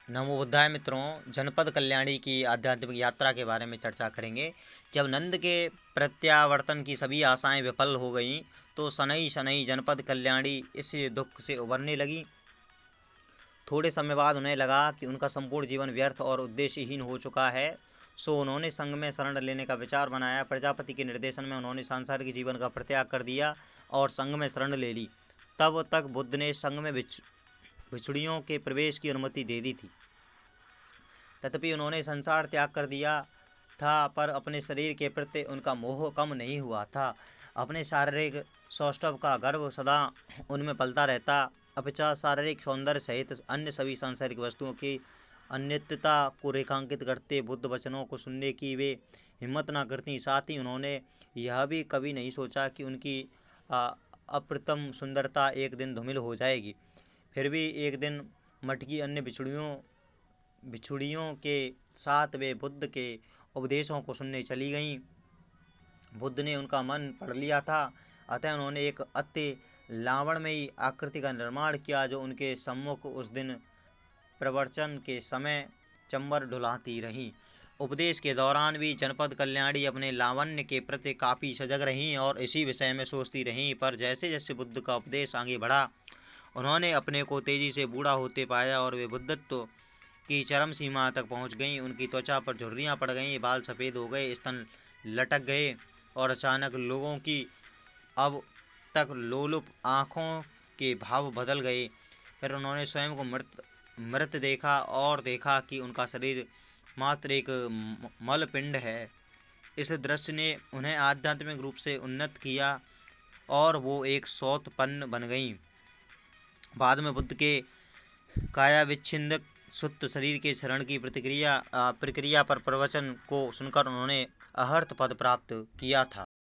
नमो बुद्धाय मित्रों, जनपद कल्याणी की आध्यात्मिक यात्रा के बारे में चर्चा करेंगे। जब नंद के प्रत्यावर्तन की सभी आशाएं विफल हो गईं, तो शनैः शनैः जनपद कल्याणी इस दुख से उबरने लगी। थोड़े समय बाद उन्हें लगा कि उनका संपूर्ण जीवन व्यर्थ और उद्देश्यहीन हो चुका है। सो उन्होंने संघ में शरण लेने का विचार बनाया। प्रजापति के निर्देशन में उन्होंने सांसारिक जीवन का परित्याग कर दिया और संघ में शरण ले ली। तब तक बुद्ध ने संघ में भिक्षुणियों के प्रवेश की अनुमति दे दी थी। तथापि उन्होंने संसार त्याग कर दिया था, पर अपने शरीर के प्रति उनका मोह कम नहीं हुआ था। अपने शारीरिक सौष्ठव का गर्व सदा उनमें पलता रहता। अपिचा शारीरिक सौंदर्य सहित अन्य सभी सांसारिक वस्तुओं की अनित्यता को रेखांकित करते बुद्ध वचनों को सुनने की वे हिम्मत न करती। साथ ही उन्होंने यह भी कभी नहीं सोचा कि उनकी अप्रतिम सुंदरता एक दिन धूमिल हो जाएगी। फिर भी एक दिन मठ की अन्य भिक्षुणियों के साथ वे बुद्ध के उपदेशों को सुनने चली गईं। बुद्ध ने उनका मन पढ़ लिया था, अतः उन्होंने एक अति लावण्यमयी आकृति का निर्माण किया, जो उनके सम्मुख उस दिन प्रवचन के समय चंबर ढुलाती रहीं। उपदेश के दौरान भी जनपद कल्याणी अपने लावण्य के प्रति काफ़ी सजग रहीं और इसी विषय में सोचती रहीं। पर जैसे जैसे बुद्ध का उपदेश आगे बढ़ा, उन्होंने अपने को तेजी से बूढ़ा होते पाया और वे बुद्धत्व की चरम सीमा तक पहुंच गईं। उनकी त्वचा पर झुर्रियाँ पड़ गईं, बाल सफ़ेद हो गए, स्तन लटक गए और अचानक लोगों की अब तक लोलुप आँखों के भाव बदल गए। फिर उन्होंने स्वयं को मृत देखा और देखा कि उनका शरीर मात्र एक मलपिंड है। इस दृश्य ने उन्हें आध्यात्मिक रूप से उन्नत किया और वो एक सौतपन्न बन गईं। बाद में बुद्ध के काया विच्छिन्न शुद्ध शरीर के क्षरण की प्रक्रिया पर प्रवचन को सुनकर उन्होंने अहर्त पद प्राप्त किया था।